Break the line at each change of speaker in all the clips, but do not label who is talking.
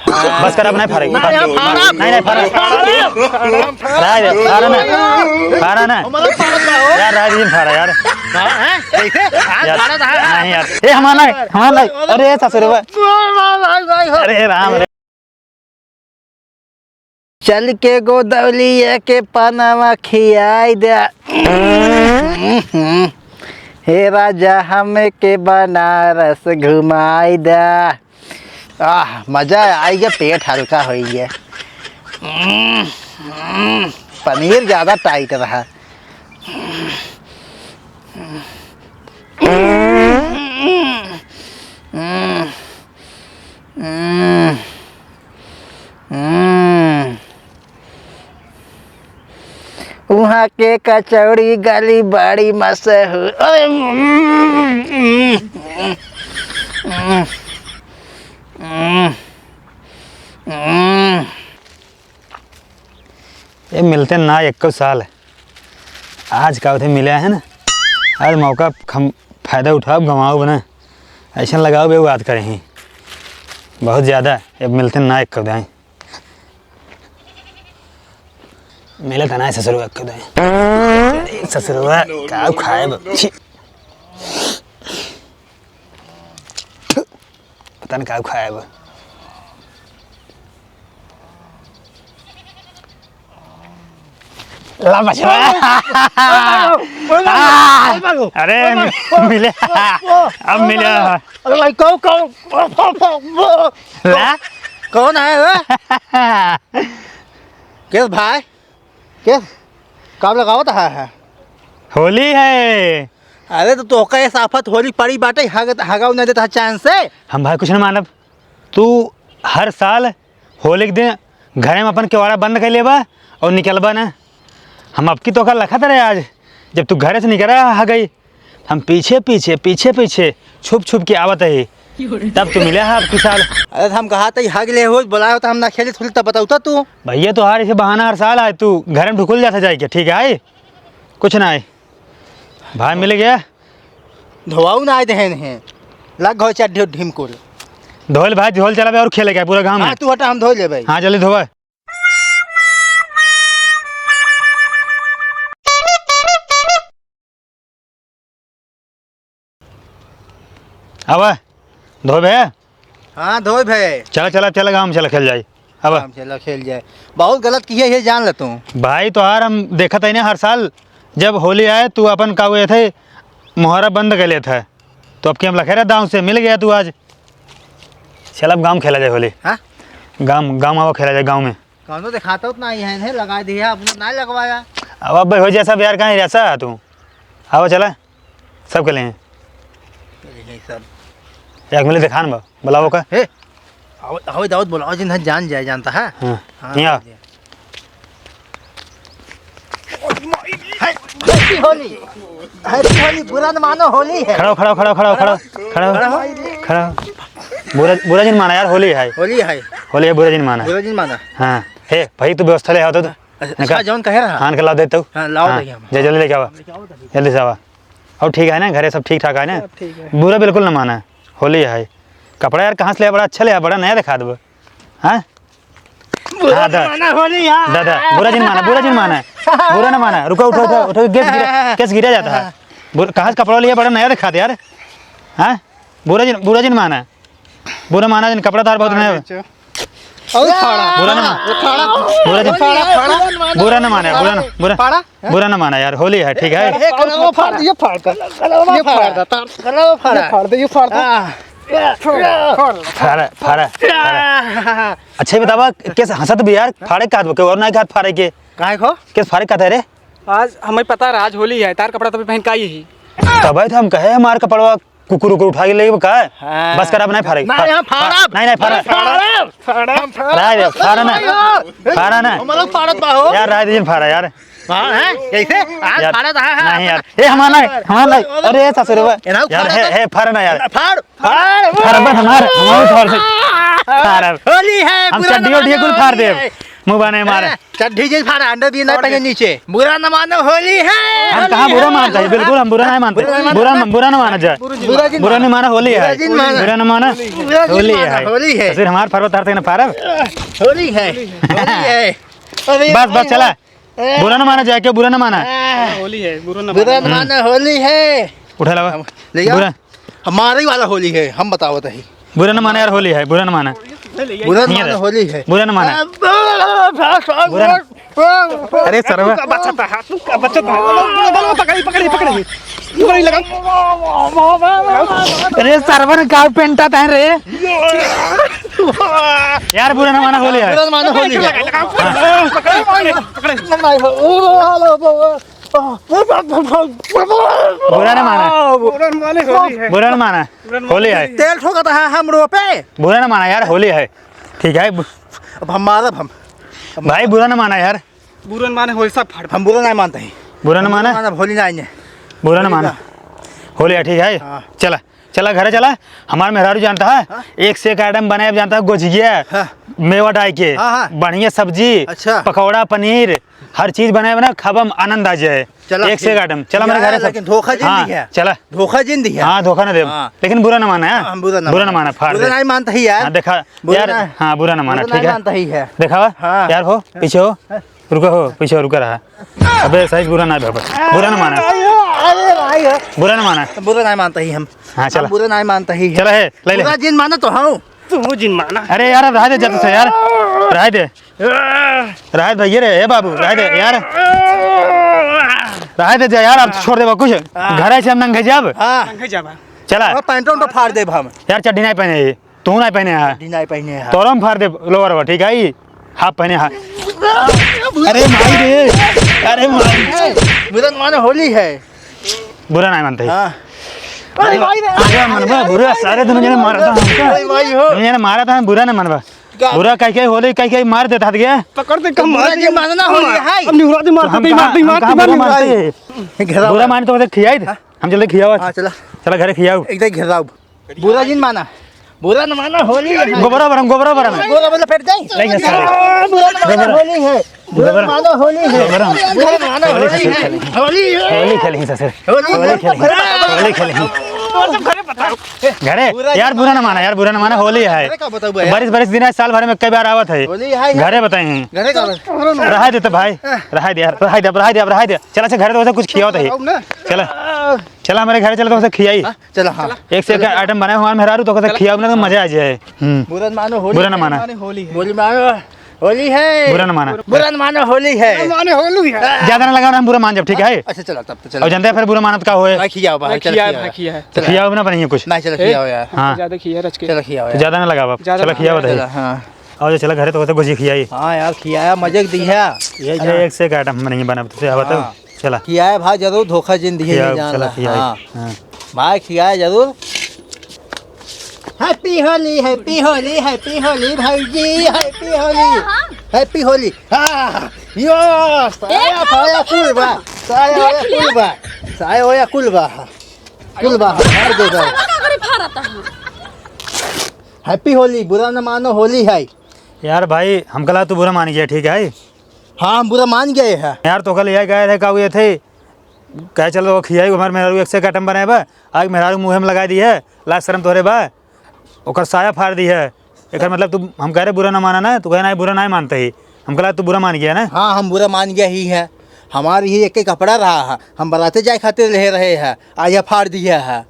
बस कर अब नहीं फाड़ेगी नहीं फाड़ा फाड़ा ना यार राज जी फाड़ा यार नहीं यार ये हमारा अरे ससुर अरे राम रे
चल के गोदौलिया के पनामा खियाई दे हे राजा हमें के बनारस घुमाई दे। मजा आई गया, पेट हल्का हो गया। पनीर ज़्यादा टाइट रहा। वहाँ के कचौड़ी गली बड़ी मशहूर।
ये मिलते ना एक साल है आज का उठे मिले है ना। आज मौका फ़ायदा उठाओ गंवाओ बना ऐसा लगाओ बे बात करें बहुत ज़्यादा। अब मिलते ना एक कदाएँ मिले था ना ससुर कदाएँ ससुर का खाए पता नहीं क्या खाए अब। अरे मिले अब मिले।
अरे भाई कौन है किस भाई किस कब लगावत है?
होली है।
अरे तो कैसे आफत होली पड़ी बाटे हगाव नहीं देता चैन से।
हम भाई कुछ नहीं मानब। तू हर साल होली के दिन घर में अपन केवाड़ा बंद कर लेबा और निकलबा ना। हम अब की तो कल रखा था आज जब तू घर से निकला आ गई हम पीछे पीछे पीछे पीछे छुप छुप के आवत है तब तू मिले है अब की साल।
अरे हम कहा था हग ले हो बुलाया तो हम ना खेले थोड़ी तब बताऊँ तू।
भैया तो हर ऐसे बहाना हर साल आए तू घर में ढुकुल जाता जाए क्या ठीक है आए कुछ ना आए भाई मिल गया
धोआऊ ना आए दहन है लग गो चढ़ ढीम को
धोल भाई धोल चला और खेले गया पूरा गाँव में।
तू हटा हम धो ले भाई।
हाँ जल्दी धोवा। अब धो भैया।
हाँ धो भाई।
चला चला चला गाँव में चला खेल जाए। अब
चला खेल जाए बहुत गलत किया ये जान ले तू
भाई। तो यार हम देखा था ना हर साल जब होली आए तू अपन का हुए थे मुहर्रा बंद कर लिए थे तो अब कि हम लखे रहे दाँव से मिल गया तू आज। चल अब गाँव खेला जाए होली।
हाँ
गाँव आओ खेला जाए गाँव में।
कौन दिखाता उतना है लगा दिया अपने ना लगवाया।
अब भाई हो जाए सब यार कहाँ ऐसा तू आओ चला सब खेले हैं
सब
एक मिले दिखान बुलाओ का
हवे दाऊद बुलाओ जिन जान जाए जानता है।
हाँ यहाँ
होली होली बुरा न मानो होली है।
खड़ा खड़ा खड़ा खड़ा खड़ा खड़ा खड़ा बुरा जिन माना यार होली है
होली है
होली है बुरा जिन माना
बुरा जिन माना।
हाँ हे भाई तू व्यवस्था ले आओ तो
अच्छा जौन कह रहा
हान के ला देता हूँ।
हाँ लाओ दे हम
जल्दी लेके आवा जल्दी से आवा। और ठीक है ना घरे सब ठीक ठाक है ना बुरा बिल्कुल ना माना होली है। कपड़ा यार कहाँ से ले बड़ा अच्छा ले बड़ा नया दिखा दो। हाँ दादा बुरा जिन माना बुरा ना माना। रुको उठो उठो उठो गैस गिरा जाता है। कहाँ से कपड़ा लिया बड़ा नया दिखा दे यार। हाँ बुरा जिन माना बुरा माना जिन कपड़ा तार बहुत नया बुरा ना माना बुरा ना माना यार होली है ठीक है। अच्छा बतावा कैसे हंसत भी यार फाड़े का और ना हाथ फाड़े के
काहे को
कैसे फाड़े का रे।
आज हमें पता है आज होली है तार कपड़ा तो पहन का ही
तब तो हम कहे हमार कपड़वा कुकुर उकुर उठा के ले का है बस कर अब नहीं फाड़ेगी नहीं फाड़ा फाड़ा ना यार राय दिन फाड़ा यार
कैसे आज फाड़ा
नहीं यार ये हमारा अरे ससुर यार है फाड़ा ना यार
फाड़
फाड़ हमारे फाड़
होली है
हम चड्डी उड्डी कुल फाड़ दे मुंह बने मारे।
चड्ढी जी फाड़ा अंडर भी नहीं पहने नीचे। बुरा न मानो होली है।
हम कहाँ बुरा मानता है, बिल्कुल हम बुरा नहीं मानते। बुरा न माना जाए, बुरा नहीं माना, होली है, बुरा न माना, होली है।
होली है।
फिर हमारे पर्वत तारते न पारब।
होली है, होली है।
बस बस चला, बुरा न माना जाए, क्यों बुरा न माना।
होली है, बुरा
बुरा न मानो होली है।
उठा लगा बुरा,
हमारे ही वाला होली है, हम बताओ तो ही।
बुरा न माना यार, होली है, बुरा न माना,
बुरा न मानो होली है।
बुरा न माना। अरे सरवा अरे सरवन का पेंटा तहन रे यार, बुरा न माना, होली है।
बुरा न मानो होली है।
बुरा न माना, बुरा न माना, होली है।
तेल ठोकता है हम रोपे।
बुरा न माना यार, होली है, ठीक है।
अब हम मारब हम
भाई बुरा न माना यार,
बुरा माने होली सब फाड़।
हम बुरा नहीं मानते हैं।
बुरा न माना,
होली नहीं है।
बुरा न माना, होली है, ठीक है।
हाँ।
चला चला घरे चला। हमारा मेहरारू जानता है, एक से एक आइटम बनाए जानता है, गुजिया,
हाँ।
मेवा डाल के,
हाँ, हाँ।
बढ़िया सब्जी,
अच्छा।
पकौड़ा, पनीर, हर चीज बनाए बना, खबम आनंद आ जाए।
चला,
एक से एक आइटम। चला मेरे घर,
लेकिन धोखा जिंदगी है।
चला,
धोखा जिंदगी है।
हाँ धोखा न दे,
हाँ।
लेकिन बुरा न माना है,
हम बुरा
बुरा न माना, फाड़
बुरा
दे।
नहीं मानता ही यार।
हाँ देखा
बुरा
यार,
नहीं-
हाँ बुरा न माना,
बुरा
ठीक
नहीं
है।
मानता ही है।
देखा
हाँ।
यार, हो पीछे हो, रुको हो, पीछे हो, रुका रहा। अबे सही बुरा ना बाबा, बुरा न माना,
अरे भाई
बुरा न माना।
बुरा नहीं मानता ही हम।
हाँ चला,
हम बुरा नहीं मानता ही है।
चला है, ले ले।
बुरा जिन माना तो हूँ।
तू जिन माना।
अरे यार रह दे जब से यार, रह दे भैया रे, ए बाबू रह दे यार, रह दे जा यार, अब छोड़ दे कुछ, घर से हम नंगे जब।
हाँ।
अंगे जाबा।
चला
और पैंटों तो फाड़ दे हम।
यार, चड्डी नहीं पहने ये, तू नहीं पहने है,
नहीं पहने हैं।
तोरो हम फाड़ दे लोअर, ठीक है। हाफ पहने हाँ। अरे माई रे, अरे माई,
बुरा न मानो होली है।
बुरा नहीं मानते।
हाँ।
अरे मनवा बुरा, सारे दुनिया ने मारा था
अरे भाई हो।
हमको, दुनिया ने मारा था, बुरा नहीं मनवा। बुरा कहीं कहीं होली, कहीं कहीं मार देता था क्या।
पकड़ दे कम
बुरा जिन मानना होली है।
अब निहुरा दे मार दे मार दे मार दे
बुरा
मार
मानते हैं।
घेराव।
बुरा माने तो खियाई दे, हम चले खियाओ।
हाँ चला।
चला घरे खियाओ।
एकदम घेराव। बुरा जिन माना, बुरा न माना होली है।
गोबरा बरम
बुरा मतलब फेट जाए।
नहीं सारे
बुरा न माना होली है। बुरा न माना होली है।
गोबरा
बुरा न माना होली है। होली है।
होली खेलेंगे ससुर,
होली
होली खेलेंगे घरे। यार बुरा ना माना, यार बुरा ना माना, होली है,
का बताओ यार।
बारिश बारिश दिन है, साल भर में कई बार आवत है।
होली है।
घरे बताए हैं,
घरे का
रहा दे तो भाई, रहा दे यार, रहा दे, रहा दे, रहा दे। चला से घरे तो वैसे कुछ खियाओ तो ही। चला चला हमारे घर चल, तो वैसे खियाई,
चला। हाँ।
एक से एक आइटम बनाए हमारे मेहरारू, तो वैसे खियाओ ना, तो मजा आ जाए।
बुरा न मानो होली।
बुरा ना माना,
होली है।
होली मानो होली है।
बुरा ना माना,
बुरा न मानो होली है।
माने होली है।
ज्यादा ना लगा ना, हम बुरा मान जब, ठीक है।
अच्छा चला तब तो
और
चला।
जानते हैं फिर बुरा मानत का होए,
भाई खियाओ भाई, चल
खिया है
खियाओ।
खिया है।
तो खियाओ ना बनेंगे कुछ,
नहीं चला खियाओ यार।
हाँ
ज्यादा खिया रच के।
चला खियाओ
तो
यार।
ज्यादा ना लगा बाप,
ज्यादा
चला
ना
खिया
चला।
बताइए।
हाँ।
और चला घरे तो वैसे कुछ खियाई,
हाँ यार खियाया, मजे दी है। ये
अरे एक से एक आइटम बनेंगे बना बताओ।
हाँ।
चला
खियाया भाई जरूर, धोखा जिन दिए
खियाओ,
जान
चला
ला।
खियाई।
हाँ।
हाँ।
भाई खियाया जरूर। Happy Holi, happy Holi, happy Holi भाई जी, हैप्पी होली, हैप्पी होली। हाँ यो साया साया कुलबा, साया होया कुलबा, साया होया कुलबा, कुलबा मार दे दो। हैप्पी होली, बुरा न मानो होली है।
यार भाई हम कल तू बुरा मान गया, ठीक है।
हाँ हम बुरा मान गए हैं।
यार तो कल यह गए थे का ये थे, कहे चलो खियाई हमारे मेहरारू एक से एक आइटम बनाए बा, आग मेहरारू मुँह में लगा दी है, लाज शर्म तोरे बा, ओकर साया फाड़ दी है। एक मतलब तू, हम कह रहे बुरा ना माना ना, तू कहे ना बुरा नहीं मानते ही, हम कल तू बुरा मान गया ना।
हाँ हम बुरा मान गया ही है। हमारी ही एक कपड़ा रहा है, हम बराते जाए खातिर ले रहे हैं, आज फाड़ दिया है।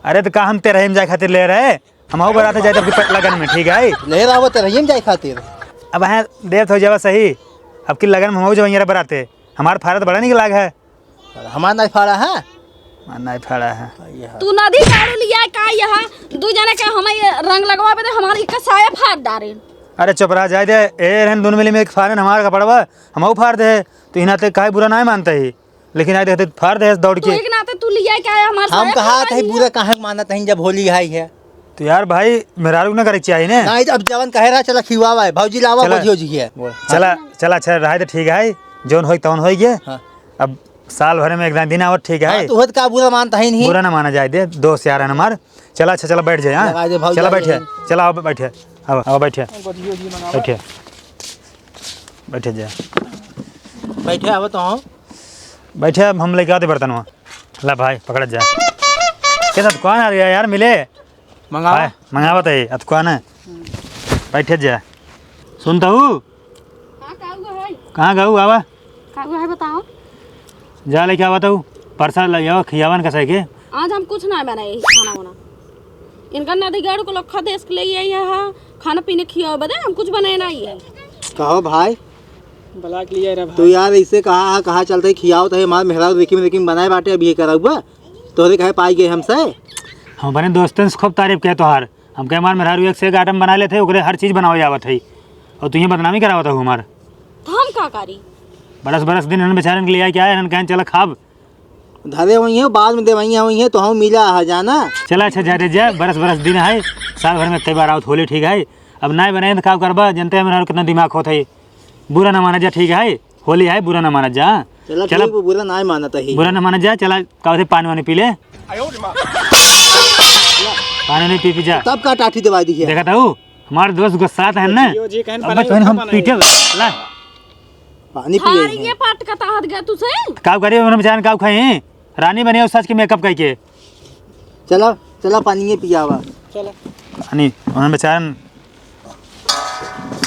अरे तो का हम तेरे हम जाए खातिर ले रहे, हम आओ बराते जाए तब लगन में, ठीक है।
ले रहा वो तेरा जाए खातिर।
अब है देर हो जावा सही, अब की लगन में हम जो बराते, हमारा फाड़ा तो बड़ा नहीं लाग है,
हमारा नहीं फाड़ा है।
नहीं फाड़ा है।
तू नदी झाड़ू लिया का यहाँ दू जने के हमें रंग लगवा पे हमारी का साया फाड़ डारे।
अरे चुप रहा जाए दे, ए रहन दोनों मिली में एक फाड़न हमारा कपड़वा, हम आओ फाड़ दे, तो इना ते काहे बुरा नहीं मानता ही, लेकिन आए देखते फाड़ दे दौड़
तू
के।
एक नाते तू लिया क्या है हमारे
हम कहा था बुरा कहाँ माना था जब होली आई है।
तो यार भाई मेहरारू ना करे चाहिए ना।
नहीं अब जवन कहे रहा चला खिवावा है, भौजी लावा
चला।
भौजी जी है।
चला चला अच्छा रहा तो ठीक है, जोन हो तौन हो गए।
हाँ।
अब साल भर में एक दिन और ठीक है,
तू हद का बुरा मानता है नहीं।
बुरा ना माना जाए दे, दोस्त यार है हमार। चला अच्छा चला बैठ जाए,
लगा दे
हाँ
भाव
चला
जाए
बैठिए,
नहीं।
चला आओ बैठिए, आओ आओ बैठिए बैठिए। बैठे जा
बैठे अब तो हूँ।
बैठे अब हम लेके आते बर्तन वहाँ। ला भाई पकड़ जा। कैसा कौन आ गया यार मिले
मंगावा
मंगावत है अब कौन है। बैठे जा सुनता हूँ
हाँ कागो है
कहाँ गऊ आवा
कागो है बताओ।
जा लेके आवा तो परसा लगे आओ खियावन कैसे के।
आज हम कुछ ना बनाए खाना वाना इनका नदी गाड़ को लखा देश के लिए आई है खाना पीने खियाओ बदे हम कुछ बनाए नहीं है।
कहो भाई
बला के लिए रे
तो यार ऐसे कहा चलते खियाओ तो हमारे मेहरा देखी बनाए बाटे अभी ये करा हुआ तोहरे कहे पाई गए हमसे।
हम बने दोस्तन से खूब तारीफ किया तोहार। हम कहे मार मेहरा एक से एक आइटम बना लेते ओकरे हर चीज़ बनावे आवत है और तुझे बदनामी करावत हूँ हमार।
तो हम का करी
बरस बरस दिन इन्हन बेचारन के लिए आए क्या है इन्हन कहें चला खाब।
धरे हुई है बाद में देवैया हुई है तो हम मिला है जाना।
चला अच्छा जा रे जा बरस बरस दिन है साल भर में कई बार आओ होली ठीक है। अब नहीं बनाए तो का करबा जनते मेरा कितना दिमाग होता है। बुरा ना माना जा ठीक है होली है बुरा ना माना जा।
चला
चला
ठीक बुरा ना मानता ही
बुरा ना माना जा चला का पानी वानी पी ले पानी नहीं पी जा।
तब का टाठी दवाई दी है
देखा था हमारे दोस्त गुस्सात है ना
जी कहन
अब तो हम पीटे ला
पानी
हार
पिए
ये पाट का ताहत गया तुझे
काव करिए उन्होंने बेचारे काव खाए रानी बने उस सच के मेकअप करके
चला चला पानी पिया हुआ
चलो
रानी उन्होंने बेचारन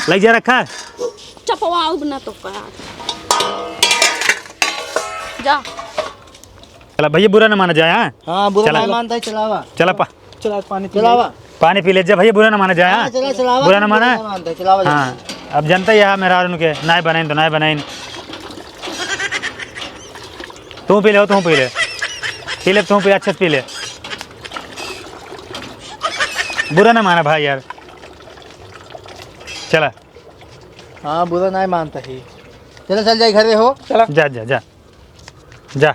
लग जा रखा
चपवाओ बना तो का जा
चला भैया बुरा ना माना जाए। हाँ
हाँ बुरा
चला।
नहीं मानता है चलावा
चला
चला पानी
चलावा
पानी पी ले जा भैया बुरा ना माना जाए।
हाँ
हाँ
चला चलावा
बुरा ना माना
नहीं मानता है, चलावा जा।
हाँ अब जनता ही है मेरा उनके नाय बनाइन तो नाय बनाइन तू पी ले तू पी ले तू पी अच्छे से पी ले बुरा ना माना भाई यार। चला
हाँ बुरा नहीं मानता ही चला चल जाए घर हो
जा जा जा जा